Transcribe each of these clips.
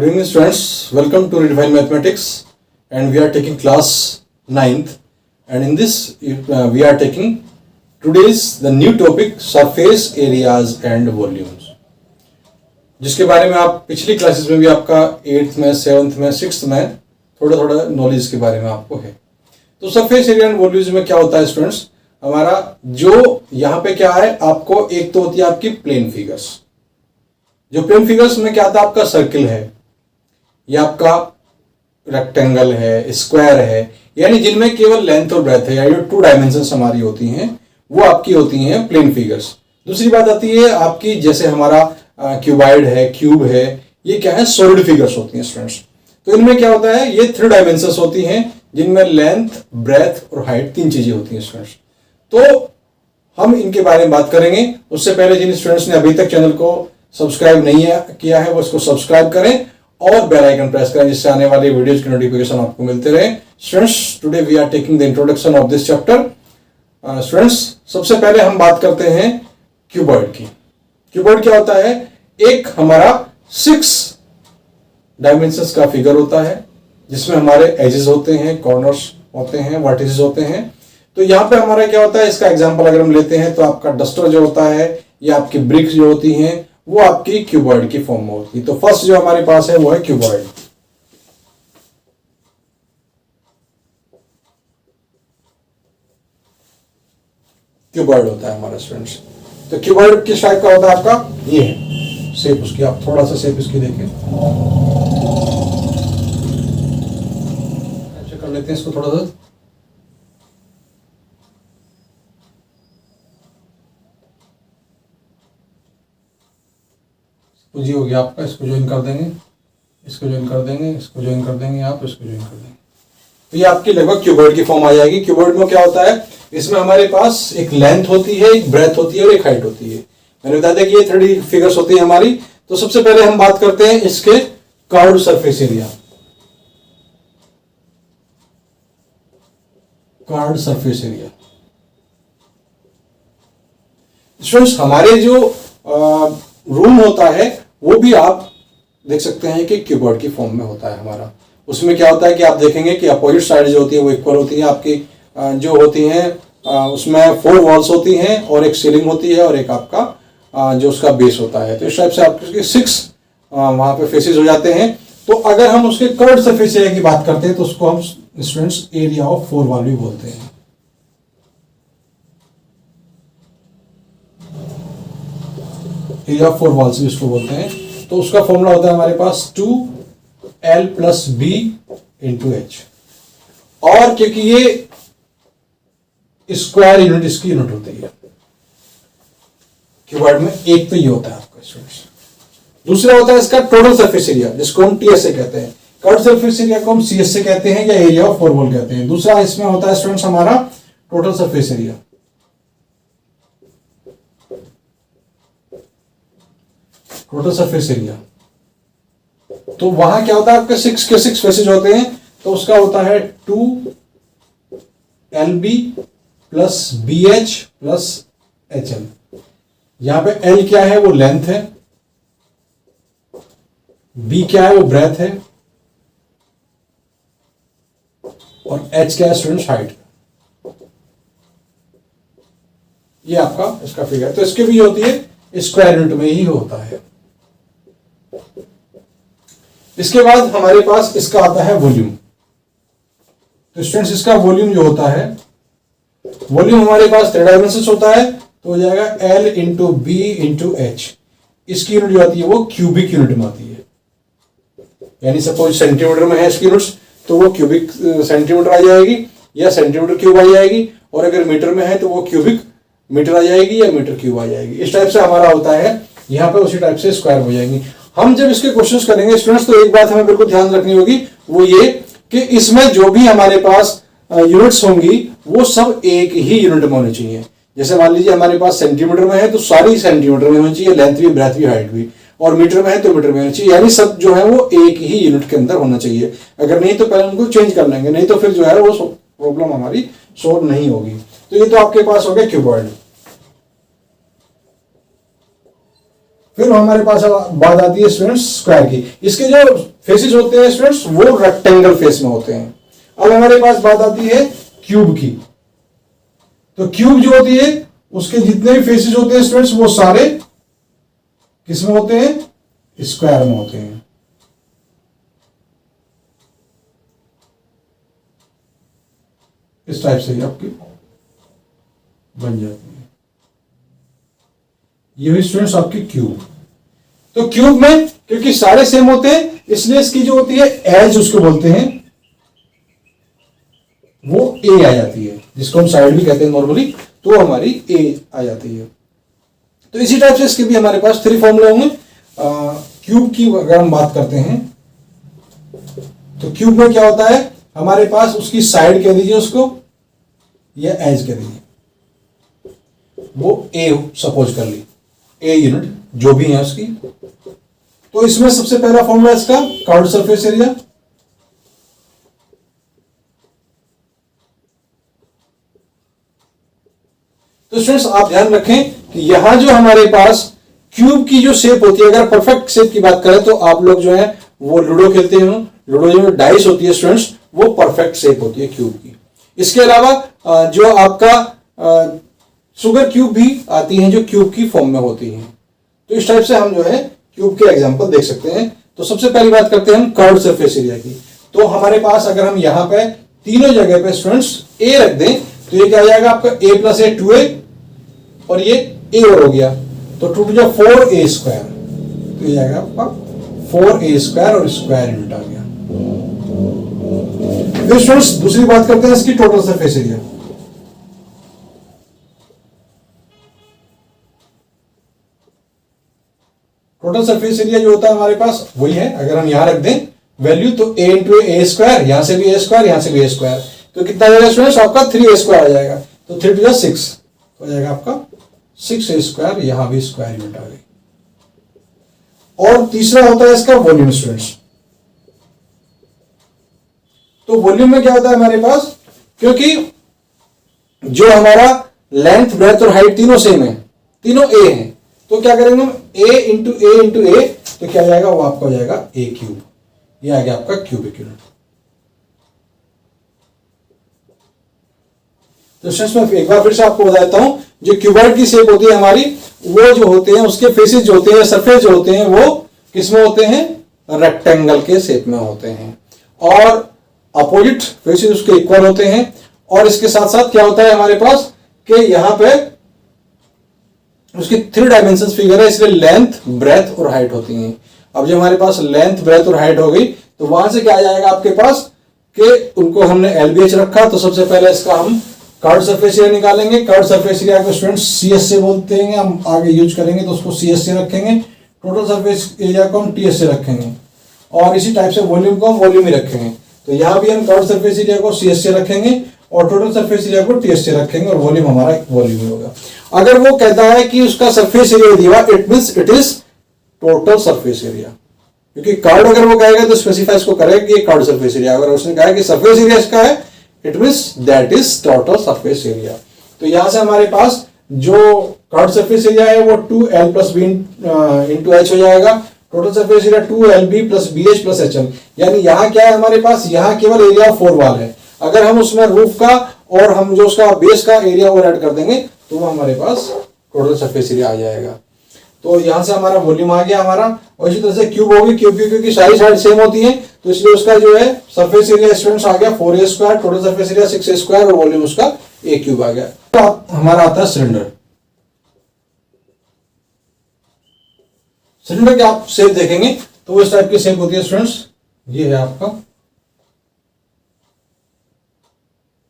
Good evening students, welcome to Redefine Mathematics and we are taking class 9th and in this we are taking today's the new topic surface areas and volumes, जिसके बारे में आप पिछली classes में भी आपका 8th में 7th में 6th में थोड़ा नॉलेज के बारे में आपको है। तो सरफेस एरिया एंड वॉल्यूम्स में क्या होता है स्टूडेंट्स, हमारा जो यहाँ पे क्या है, आपको एक तो होती है आपकी प्लेन फिगर्स। जो प्लेन फिगर्स में क्या आता है, आपका सर्किल है या आपका रेक्टेंगल है, स्क्वायर है, यानी जिनमें केवल लेंथ और ब्रेथ है या जो 2 डायमेंशंस हमारी होती हैं वो आपकी होती हैं प्लेन फिगर्स। दूसरी बात आती है आपकी, जैसे हमारा क्यूबाइड है, क्यूब है, ये क्या है, सॉलिड फिगर्स होती हैं स्टूडेंट्स। तो इनमें क्या होता है, ये 3 डायमेंशंस होती हैं जिनमें लेंथ, ब्रेथ और हाइट 3 चीजें होती हैं स्टूडेंट्स। तो हम इनके बारे में बात करेंगे। उससे पहले जिन स्टूडेंट्स ने अभी तक चैनल को सब्सक्राइब नहीं किया है वो इसको सब्सक्राइब करें और बेल आइकन प्रेस करें, जिससे आने वाले वीडियोस की नोटिफिकेशन आपको मिलते रहे। Students, today we are taking the introduction of this chapter. Students, सबसे पहले हम बात करते हैं क्यूबॉइड की। क्यूबॉइड क्या होता है, एक हमारा 6 डायमेंशंस का फिगर होता है जिसमें हमारे एजेस होते हैं, कॉर्नर्स होते हैं, वर्टिसेस होते हैं। तो यहाँ पे हमारा क्या होता है, इसका एग्जांपल अगर हम लेते हैं तो आपका डस्टर जो होता है या आपकी ब्रिक्स जो होती हैं वो आपकी क्यूबॉइड की फॉर्म में होती है। तो फर्स्ट जो हमारे पास है वो है क्यूबॉइड। क्यूबॉइड होता है हमारा स्टूडेंट्स। तो क्यूबॉइड किस टाइप का होता है आपका, ये है शेप उसकी, आप थोड़ा सा शेप इसकी देखें, अच्छा कर लेते हैं इसको थोड़ा सा। जी हो गया आपका, इसको ज्वाइन कर देंगे, इसको ज्वाइन कर देंगे, इसको ज्वाइन कर देंगे, आप इसको ज्वाइन कर देंगे। तो ये आपकी लगभग क्यूबॉइड की फॉर्म आ जाएगी। क्यूबॉइड में क्या होता है, इसमें हमारे पास एक लेंथ होती है, एक ब्रेथ होती है और एक हाइट होती है। मैंने बता दिया कि ये 3D फिगर्स होती है हमारी। तो सबसे पहले हम बात करते हैं इसके curved surface area. Curved surface area students, हमारे जो रूम होता है वो भी आप देख सकते हैं कि क्यूबॉइड की फॉर्म में होता है हमारा। उसमें क्या होता है कि आप देखेंगे कि अपोजिट साइड जो होती है वो इक्वल होती है आपकी, जो होती हैं उसमें 4 वॉल्स होती हैं और एक सीलिंग होती है और एक आपका जो उसका बेस होता है। तो इस टाइप से आपके 6 वहां पे फेसेस हो जाते हैं। तो अगर हम उसके कर्व्ड सरफेस एरिया की बात करते हैं तो उसको हम स्टूडेंट्स एरिया ऑफ 4 वॉल भी बोलते हैं। एरिया ऑफ 4 वॉल्स भी इसको बोलते हैं। तो उसका फॉर्मूला होता है हमारे पास 2L + B × H। और क्योंकि ये स्क्वायर यूनिट इसकी यूनिट होती है क्यूबॉइड में, एक तो ये होता है आपका स्टूडेंट्स। दूसरा होता है इसका टोटल सरफेस एरिया, जिसको हम TS कहते हैं। कर्व्ड सरफेस एरिया को हम CS से कहते हैं या एरिया ऑफ 4 वॉल कहते हैं। दूसरा इसमें होता है स्टूडेंट्स हमारा total surface area. Total surface area, तो वहां क्या होता है आपके 6 के 6 फेसेज होते हैं। तो उसका होता है 2LB + BH + HL। यहां पे L क्या है, वो लेंथ है, B क्या है, वो ब्रेथ है, और H क्या है स्टूडेंट्स, हाइट। ये आपका इसका फिगर। तो इसकी भी होती है स्क्वायर यूनिट में ही होता है। इसके बाद हमारे पास इसका आता है वॉल्यूम। तो स्टूडेंट्स, इसका वॉल्यूम जो होता है, वॉल्यूम हमारे पास 3 डायमेंशंस होता है। तो हो जाएगा L × B × H। इसकी यूनिट जो आती है वो क्यूबिक यूनिट में आती है, यानी सपोज सेंटीमीटर में है इसकी यूनिट्स तो वो क्यूबिक सेंटीमीटर आ जाएगी या सेंटीमीटर क्यूब आ जाएगी, और अगर मीटर में है तो वो क्यूबिक मीटर आ जाएगी या मीटर क्यूब आ जाएगी। इस टाइप से हमारा होता है। यहाँ पे उसी टाइप से स्क्वायर हो जाएंगी। हम जब इसके क्वेश्चंस करेंगे स्टूडेंट्स तो एक बात हमें बिल्कुल ध्यान रखनी होगी, वो ये कि इसमें जो भी हमारे पास यूनिट्स होंगी वो सब एक ही यूनिट में होनी चाहिए। जैसे मान लीजिए हमारे पास सेंटीमीटर में है तो सारी सेंटीमीटर में होनी चाहिए, लेंथ भी, ब्रेथ भी, हाइट भी, और मीटर में है तो मीटर में होनी चाहिए, यानी सब जो है वो एक ही यूनिट के अंदर होना चाहिए। अगर नहीं तो पहले उनको चेंज कर लेंगे, नहीं तो फिर जो है वो प्रॉब्लम हमारी सोल्व नहीं होगी। तो ये तो आपके पास हो गया क्यूबॉइड। फिर हमारे पास बात आती है स्टूडेंट्स स्क्वायर की। इसके जो फेसेस होते हैं स्टूडेंट्स वो रेक्टेंगल फेस में होते हैं। अब हमारे पास बात आती है क्यूब की। तो क्यूब जो होती है उसके जितने भी फेसेस होते हैं स्टूडेंट्स वो सारे किस में होते हैं? स्क्वायर में होते हैं। इस टाइप से आपकी बन जाती है। ये भी स्टूडेंट्स आपकी क्यूब। तो क्यूब में क्योंकि सारे सेम होते हैं इसलिए इसकी जो होती है एज उसको बोलते हैं वो ए आ जाती है, जिसको हम साइड भी कहते हैं नॉर्मली, तो हमारी ए आ जाती है। तो इसी टाइप से इसके भी हमारे पास 3 फॉर्मूले होंगे। क्यूब की अगर हम बात करते हैं तो क्यूब में क्या होता है हमारे पास, उसकी साइड कह दीजिए उसको या एज कह दीजिए, वो ए सपोज कर ली, ए यूनिट जो भी है उसकी। तो इसमें सबसे पहला फॉर्मूला इसका कर्व्ड सरफेस एरिया। तो स्टूडेंट्स आप ध्यान रखें कि यहां जो हमारे पास क्यूब की जो शेप होती है, अगर परफेक्ट शेप की बात करें तो आप लोग जो है वो लूडो खेलते हैं, लूडो जो डाइस होती है स्टूडेंट्स वो परफेक्ट शेप होती है क्यूब की। इसके अलावा जो आपका शुगर क्यूब भी आती हैं जो क्यूब की फॉर्म में होती हैं। तो इस टाइप से हम जो है क्यूब के एग्जांपल देख सकते हैं। तो सबसे पहली बात करते हैं हम कर्व्ड सरफेस एरिया की। तो हमारे पास अगर हम यहां पे तीनों जगह पे स्टूडेंट्स ए रख दें तो ये क्या आ जाएगा आपका a प्लस ए 2a और ये a और हो गया तो 2 टू 4a स्क्वायर, तो ये आएगा आपका 4a स्क्वायर और स्क्वायर यूनिट आ गया। फिर स्टूडेंट्स दूसरी बात करते हैं इसकी total surface area. Total surface area जो होता है हमारे पास वही है, अगर हम यहां रख दें वैल्यू तो a इंटू ए स्क्वायर, यहां से भी ए स्क्वायर, यहां से भी ए स्क्वायर, तो कितना आ जाएगा स्टूडेंट्स आपका 3a स्क्वायर आ जाएगा। तो 3 टू 6 हो जाएगा आपका 6a स्क्वायर, यहां भी स्क्वायर यूनिट आ गई। और तीसरा होता है इसका वॉल्यूम स्टूडेंट्स। तो वॉल्यूम में क्या होता है हमारे पास, क्योंकि जो हमारा लेंथ ब्रेथ और हाइट तीनों सेम है, तीनों ए हैं, तो क्या करेंगे हम a इंटू ए तो क्या जाएगा वो आपका हो जाएगा a क्यूब, ये आ गया आपका क्यूबिक यूनिट। तो स्टूडेंट्स मैं एक बार फिर से आपको बता देता हूं, जो क्यूबॉइड की शेप होती है हमारी, वो जो होते हैं उसके फेसेस जो होते हैं, सरफेस जो होते हैं वो किसमें होते हैं? रेक्टेंगल के शेप में होते हैं, और अपोजिट फेसेस उसके इक्वल होते हैं। और इसके साथ साथ क्या होता है हमारे पास कि यहां पे उसकी 3 डायमेंशन फिगर है, इसलिए लेंथ ब्रेथ और हाइट होती हैं। अब जब हमारे पास लेंथ ब्रेथ और हाइट हो गई तो वहां से क्या आ जाएगा आपके पास कि उनको हमने एलबीएच रखा, तो सबसे पहले इसका हम कर्व्ड सरफेस एरिया निकालेंगे। कर्व्ड सरफेस एरिया को स्टूडेंट्स सीएस से बोलते हैं, हम आगे यूज करेंगे तो उसको सीएस से रखेंगे। टोटल सरफेस एरिया को हम टीएस से रखेंगे, और इसी टाइप से वॉल्यूम को हम वॉल्यूम ही रखेंगे। तो यहां भी हम कर्व्ड सरफेस एरिया को सीएस से रखेंगे और टोटल सरफेस एरिया को टीएस से रखेंगे, और वॉल्यूम हमारा वॉल्यूम ही होगा। अगर वो कहता है कि उसका सरफेस एरिया दिया, it means it is total surface area, क्योंकि कर्व अगर वो कहेगा तो स्पेसिफाई इसको करेगा कि कर्व्ड सरफेस एरिया। अगर उसने कहा कि सरफेस एरिया इसका है, it means that is total surface area. तो यहां से हमारे पास जो कर्व्ड सरफेस एरिया है वो 2l plus B into H हो जाएगा। Total surface area 2lb plus B H plus H L, यानी यहाँ क्या है हमारे पास, यहाँ केवल एरिया ऑफ 4 वॉल है। अगर हम उसमें रूफ का और हम जो उसका बेस का एरिया और ऐड कर देंगे तो वो हमारे पास टोटल सरफेस एरिया आ जाएगा। तो यहां से हमारा वॉल्यूम आ गया हमारा, और इसी तरह से क्यूब होगी, क्यूब क्योंकि सारी साइड सेम होती है तो इसलिए उसका जो है सरफेस एरिया स्टूडेंट्स आ गया 4a square, total surface area 6a square, और वॉल्यूम उसका a क्यूब आ गया। तो हमारा आता है सिलेंडर। सिलेंडर के आप शेप देखेंगे तो इस टाइप की शेप होती है स्टूडेंट्स। ये है आपका,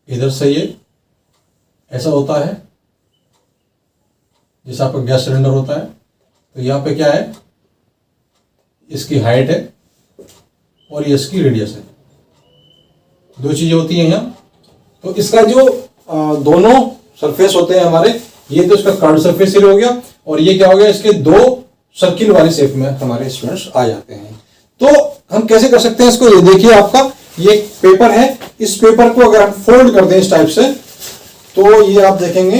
इधर से ये ऐसा होता है जैसा आपका गैस सिलेंडर होता है। तो यहां पे क्या है, इसकी हाइट है और ये इसकी रेडियस है, 2 चीजें होती हैं यहां। तो इसका जो दोनों सरफेस होते हैं हमारे, ये तो इसका कर्व्ड सरफेस एरिया हो गया, और ये क्या हो गया, इसके 2 सर्किल वाले शेप में हमारे स्टूडेंट्स आ जाते हैं। तो हम कैसे कर सकते हैं इसको, ये देखिए आपका ये पेपर है, इस पेपर को अगर हम फोल्ड कर दें इस टाइप से तो ये आप देखेंगे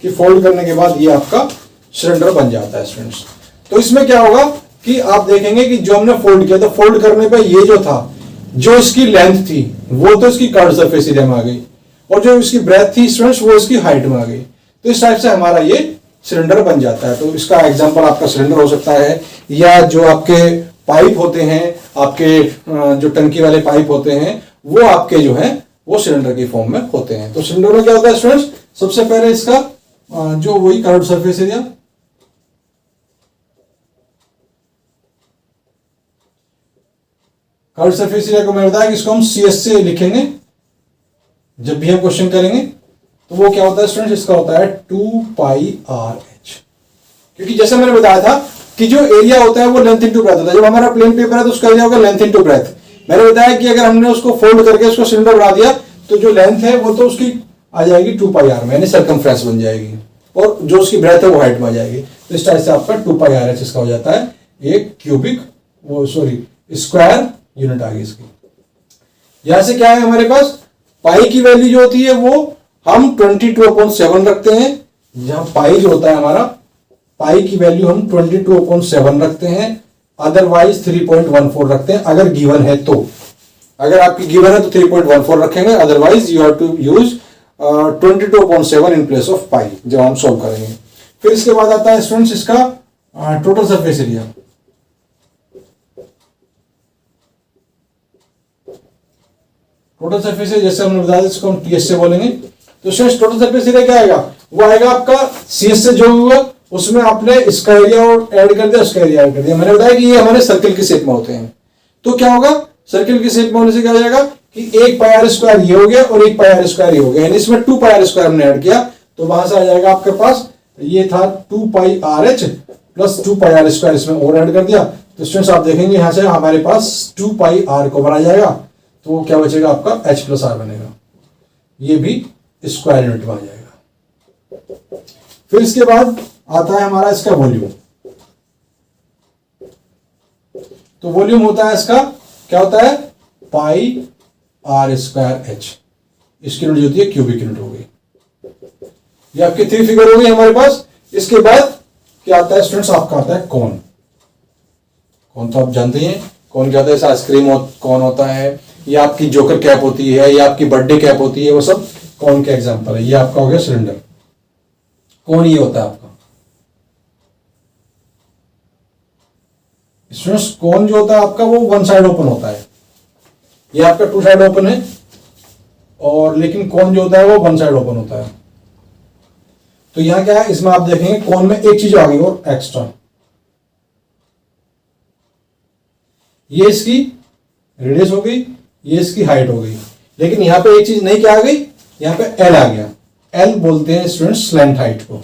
कि फोल्ड करने के बाद ये आपका सिलेंडर बन जाता है स्टूडेंट्स। तो इसमें क्या होगा कि आप देखेंगे कि जो हमने फोल्ड किया, तो फोल्ड करने पे ये जो था, जो इसकी लेंथ थी वो तो इसकी कर्व सरफेस एरिया में आ गई, और जो इसकी ब्रेथ थी स्टूडेंट्स वो इसकी हाइट में आ गई। तो इस टाइप से हमारा ये सिलेंडर बन जाता है। तो इसका एग्जांपल आपका सिलेंडर हो सकता है, या जो आपके पाइप होते हैं, आपके जो टंकी वाले पाइप होते हैं, वो आपके जो है वो सिलेंडर की फॉर्म में होते हैं। तो सिलेंडर में क्या होता है स्टूडेंट्स, सबसे पहले इसका जो वही curved surface area, curved surface area को मैंने बताया कि इसको हम CS से लिखेंगे जब भी हम क्वेश्चन करेंगे। तो वो क्या होता है स्टूडेंट्स, इसका होता है 2πRh, क्योंकि जैसे मैंने बताया था कि जो एरिया होता है वो लेंथ इनटू ब्रेथ होता है। जब हमारा प्लेन पेपर है तो उसका एरिया होगा लेंथ इनटू ब्रेथ। मैंने बताया कि अगर हमने उसको फोल्ड करके उसको सिलेंडर बना दिया तो जो लेंथ है वो तो उसकी आ जाएगी 2πr में, यानी सर्कमफ्रेंस बन जाएगी, और जो उसकी ब्रेथ है वो हाइट में आ जाएगी। तो इस टाइप से आपका 2πRh इसका हो जाता है एक क्यूबिक, वो सॉरी स्क्वायर यूनिट आ गई इसकी। यहां से क्या है हमारे पास, पाई की वैल्यू जो होती है वो हम 22/7 रखते हैं। जहां पाई जो होता है हमारा, पाई की वैल्यू हम 22/7 रखते हैं, अदरवाइज 3.14 रखते हैं अगर गिवन है तो। अगर आपकी गिवन है तो 3.14 रखेंगे, otherwise you have to use 22/7 in place of pi जब हम सोल्व करेंगे। फिर इसके बाद आता है स्टूडेंट्स इसका total surface area. Total surface area जैसे हमने बताया इसको हम TS से बोलेंगे। तो स्टूडेंट्स टोटल सरफेस एरिया क्या आएगा, वो आएगा आपका CS से जो हुआ उसमें आपने इसका एरिया और ऐड कर दिया, उसका एरिया ऐड कर दिया। मैंने बताया कि ये हमारे सर्कल की शेप में होते हैं। तो क्या होगा, सर्कल की शेप में होने से क्या हो जाएगा कि 1πr² ये हो गया और 1πr² ये हो गया, यानी इसमें 2πr² हमने ऐड किया। तो वहां से आ जाएगा आपके पास, ये था 2πRh प्लस 2πr² इसमें और ऐड कर दिया। तो स्टूडेंट्स आप देखेंगे यहां से हमारे पास 2πr कवर आ जाएगा, तो क्या बचेगा आपका H+R बनेगा, ये भी स्क्वायर यूनिट में आ जाएगा। फिर इसके बाद आता है हमारा इसका वॉल्यूम। तो वॉल्यूम होता है इसका, क्या होता है πr²h, इसकी यूनिट जो होती है क्यूबिक यूनिट हो गई। ये आपकी 3 फिगर हो गई हमारे पास। इसके बाद क्या आता है स्टूडेंट्स, आपका आता है कौन। कौन तो आप जानते हैं, कौन क्या होता है, आइसक्रीम कौन होता है, ये आपकी जोकर कैप होती है, ये आपकी बर्थडे कैप होती है, वो सब कौन के एग्जांपल है। ये आपका हो गया सिलेंडर, कौन ये होता है आपका स्टूडेंट्स। कौन जो होता है आपका वो वन साइड ओपन होता है, ये आपका 2 साइड ओपन है, और लेकिन कौन जो होता है वो 1 साइड ओपन होता है। तो यहां क्या है, इसमें आप देखेंगे कौन में एक चीज आ गई और एक्स्ट्रा, ये इसकी रेडियस हो गई, ये इसकी हाइट हो गई, लेकिन यहां पे एक चीज नहीं क्या आ गई, यहां पे L आ गया। L बोलते हैं स्टूडेंट्स स्लैंट हाइट को,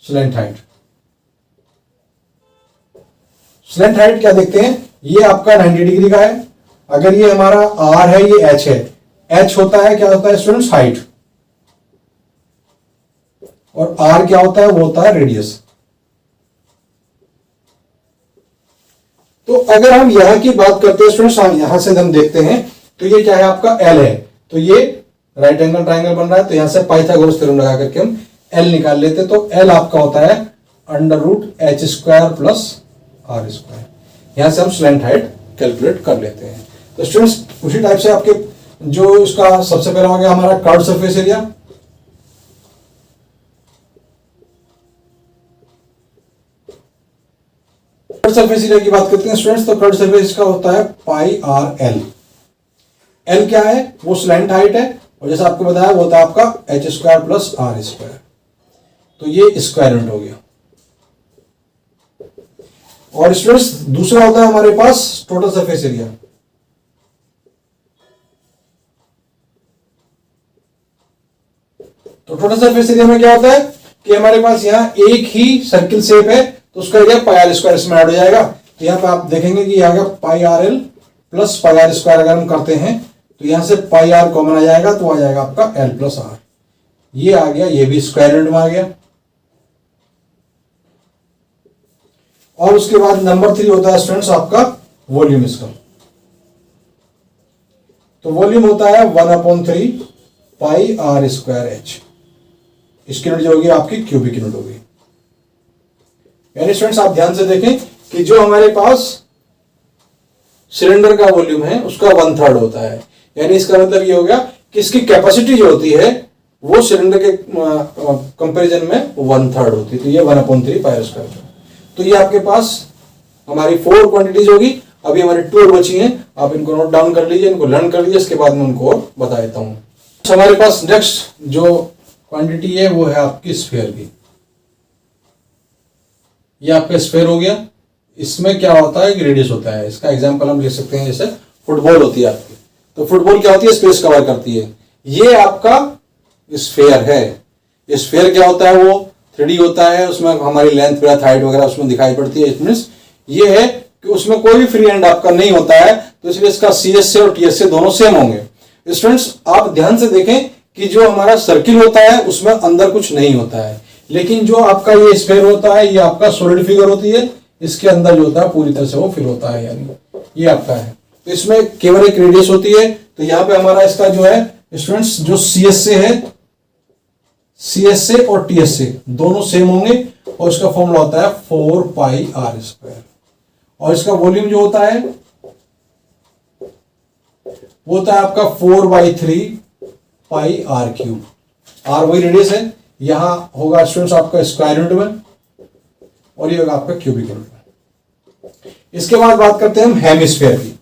स्लैंट हाइट। स्लैंट हाइट क्या देखते हैं, ये आपका 90 डिग्री का है। अगर ये हमारा R है, ये H है, H होता है क्या होता है स्टूडेंट्स हाइट, और R क्या होता है, वो होता है रेडियस। तो अगर हम यहां की बात करते हैं स्टूडेंट्स, यहां से हम देखते हैं तो ये क्या है आपका L है, तो ये राइट एंगल ट्राइंगल बन रहा है। तो यहां से पाइथागोरस थ्योरम लगा करके हम L निकाल लेते, तो L आपका होता है √h² प्लस R²। यहां से हम स्लैंट हाइट कैलकुलेट कर लेते हैं। तो स्टूडेंट्स उसी टाइप से आपके जो इसका सबसे पहला हो गया हमारा curved surface area. Curved surface area की बात करते हैं स्टूडेंट्स, तो कर्व्ड सरफेस का होता है πRL। L क्या है, वो स्लैंट हाइट है, और जैसा आपको बताया वो होता है आपका h² प्लस R²। तो ये स्क्वायर यूनिट हो गया। और स्टूडेंट्स दूसरा होता है हमारे पास टोटल सरफेस एरिया। तो टोटल सरफेस एरिया में क्या होता है कि हमारे पास यहां एक ही सर्किल शेप है, तो उसका एरिया πR² इसमें ऐड हो जाएगा। तो यहां पे आप देखेंगे कि यहां का πRL प्लस πR² अगर हम करते हैं तो यहां से πR कॉमन आ जाएगा, तो आ जाएगा आपका L प्लस R। ये आ गया, ये भी स्क्वायर यूनिट में आ गया। और उसके बाद नंबर 3 होता है स्टूडेंट्स आपका वॉल्यूम इसका। तो वॉल्यूम होता है 1/3 πR²h। इसकी यूनिट जो होगी आपकी क्यूबिक यूनिट होगी। यानी स्टूडेंट्स आप ध्यान से देखें कि जो हमारे पास सिलेंडर का वॉल्यूम है उसका 1/3 होता है, यानी इसका मतलब ये हो गया कि इसकी कैपेसिटी जो होती है वो सिलेंडर के कंपैरिजन में 1/3 होती है, तो ये 1/3 पाई स्क्वायर। तो ये आपके पास हमारी 4 क्वांटिटीज होगी। अभी हमारी 2 और बची हैं, आप इनको नोट डाउन कर लीजिए, इनको लर्न कर लीजिए, इसके बाद मैं उनको और बता देता हूं। तो हमारे पास नेक्स्ट जो क्वांटिटी है वो है आपकी स्फीयर की। ये आपका स्फीयर हो गया। इसमें क्या होता है कि रेडियस होता है। इसका एग्जांपल हम ले सकते हैं, जैसे फुटबॉल होती है आपकी, तो फुटबॉल क्या होती है, स्पेस कवर करती है। ये आपका स्फीयर है। स्फीयर क्या होता है, वो 3D होता है, उसमें हमारी लेंथ ब्रेथ हाइट वगैरह उसमें दिखाई पड़ती है। इट मींस ये है कि उसमें कोई भी फ्री एंड आपका नहीं होता है, तो इसलिए इसका CSA और TSA दोनों सेम होंगे। स्टूडेंट्स आप ध्यान से देखें कि जो हमारा सर्किल होता है उसमें अंदर कुछ नहीं होता है, लेकिन जो आपका ये स्फीयर होता है ये आपका सॉलिड फिगर होती है, इसके अंदर जो होता है पूरी तरह से वो फिल होता है, यानी ये आपका है। तो इसमें केवल एक रेडियस होती है। तो यहां पे हमारा इसका जो है स्टूडेंट्स जो CSA है, CSA और TSA दोनों सेम होंगे, और इसका फॉर्मूला होता है 4 पाई आर स्क्वायर। और इसका वॉल्यूम जो होता है वो होता है आपका 4/3 पाई आर क्यूब। आर वही रेडियस है, यहां होगा स्टूडेंट्स आपका स्क्वायर यूनिट में, और ये होगा आपका क्यूबिक यूनिट में। इसके बाद बात करते हैं हम हेमिस्फीयर की।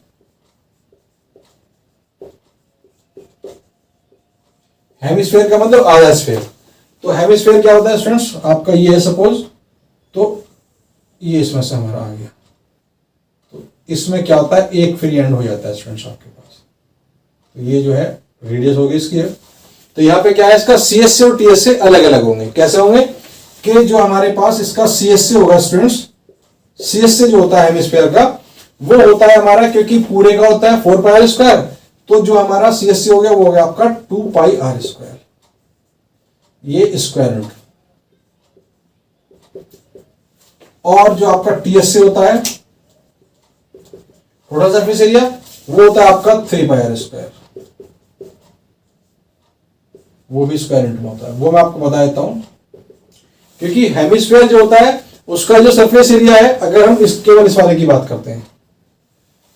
हेमिस्फीयर का मतलब आधा स्फीयर। तो हेमिस्फीयर क्या होता है स्टूडेंट्स, आपका ये है सपोज, तो ये इसमें से हमारा आ गया, तो इसमें क्या होता है एक फ्री एंड हो जाता है स्टूडेंट्स आपके पास। तो ये जो है रेडियस होगी इसकी है। तो यहां पे क्या है, इसका CSA और TSA अलग अलग होंगे। कैसे होंगे कि जो हमारे पास इसका CSA होगा स्टूडेंट्स, CSA जो होता है हेमिस्फीयर का वो होता है हमारा, क्योंकि पूरे का होता है 4 पाई आर स्क्वायर, तो जो हमारा CSA हो गया वो हो गया आपका 2 पाई आर स्क्वायर, ये स्क्वायर रूट। और जो आपका TSA होता है थोड़ा सरफेस एरिया, वो होता है आपका 3 पाई आर स्क्वायर, वो भी स्क्वायर रूट में होता है। वो मैं आपको बता देता हूं, क्योंकि हेमिस्फीयर जो होता है उसका जो सरफेस एरिया है, अगर हम केवल इस वाले की बात करते हैं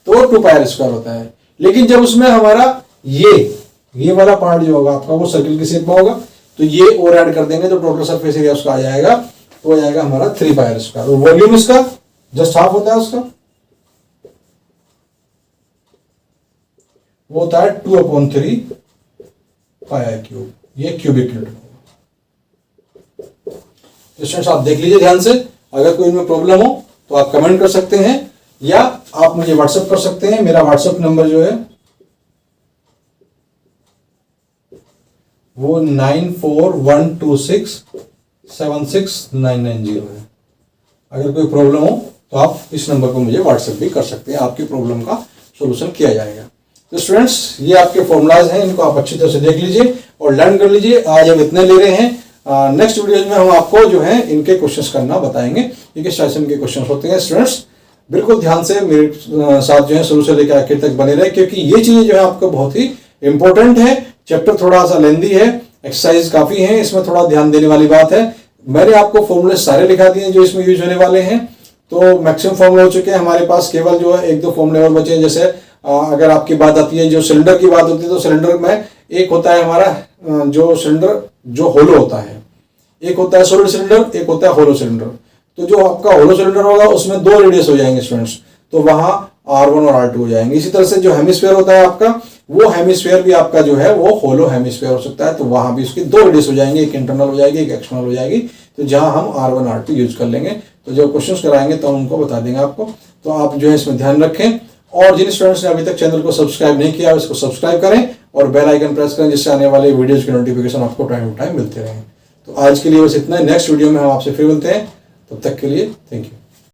तो 2 पाई आर स्क्वायर होता है, लेकिन जब उसमें हमारा ये वाला पार्ट जो होगा आपका वो सर्किल की शेप में होगा, तो ये और ऐड कर देंगे तो टोटल सरफेस एरिया उसका आ जाएगा, तो हो जाएगा हमारा 3 पाई आर स्क्वायर। और वॉल्यूम इसका जस्ट हाफ होता है, उसका वो होता है 2/3 पाई आर क्यूब, ये क्यूबिक यूनिट होगा। स्टूडेंट्स आप देख लीजिए ध्यान से, अगर कोई इनमें प्रॉब्लम हो तो आप कमेंट कर सकते हैं, या आप मुझे व्हाट्सएप कर सकते हैं। मेरा व्हाट्सएप नंबर जो है वो 9412676990 है। अगर कोई प्रॉब्लम हो तो आप इस नंबर पर मुझे व्हाट्सएप भी कर सकते हैं, आपकी प्रॉब्लम का सॉल्यूशन किया जाएगा। तो स्टूडेंट्स ये आपके फॉर्मूलाज हैं, इनको आप अच्छी तरह से देख लीजिए और लर्न कर लीजिए। आज हम इतने ले रहे हैं, नेक्स्ट वीडियोज में हम आपको जो है इनके क्वेश्चंस करना बताएंगे, क्योंकि सेशन के क्वेश्चंस होते हैं। स्टूडेंट्स बिल्कुल ध्यान से मेरे साथ जो है शुरू से लेकर आखिर तक बने रहे, क्योंकि ये चीजें जो है आपको बहुत ही इंपॉर्टेंट है। चैप्टर थोड़ा सा लेंदी है, एक्सरसाइज काफी है, इसमें थोड़ा ध्यान देने वाली बात है। मैंने आपको फॉर्मूले सारे लिखा दिए जो इसमें यूज होने वाले हैं, तो मैक्सिमम फॉर्मूले हो चुके हैं। हमारे पास केवल जो है 1-2 फॉर्मूले और बचे हैं। जैसे अगर आपकी बात आती है जो सिलेंडर की बात होती है, तो सिलेंडर में एक होता है हमारा जो सिलेंडर जो होलो होता है, एक होता है सॉलिड सिलेंडर, एक होता है होलो सिलेंडर। तो जो आपका होलो सिलेंडर होगा उसमें 2 रेडियस हो जाएंगे स्टूडेंट्स, तो वहां R1 और R2 हो जाएंगे। इसी तरह से जो हेमिस्फीयर होता है आपका, वो हेमिस्फीयर भी आपका जो है वो होलो हेमिस्फीयर हो सकता है, तो वहां भी उसकी 2 रेडियस हो जाएंगे, एक इंटरनल हो जाएगी, एक एक्सटर्नल हो जाएगी। तो जहां हम R1 R2 यूज कर लेंगे, तो जब क्वेश्चंस कराएंगे तो हम उनको बता देंगे आपको। तो आप जो है इसमें ध्यान रखें, और जिन स्टूडेंट्स ने अभी तक चैनल को सब्सक्राइब नहीं किया उसको सब्सक्राइब करें और बेल आइकन प्रेस करें, जिससे आने वाले वीडियोज की नोटिफिकेशन आपको टाइम टू टाइम मिलते रहें। तो आज के लिए बस इतना है, नेक्स्ट वीडियो में हम आपसे फिर मिलते हैं, तब तक के लिए थैंक यू।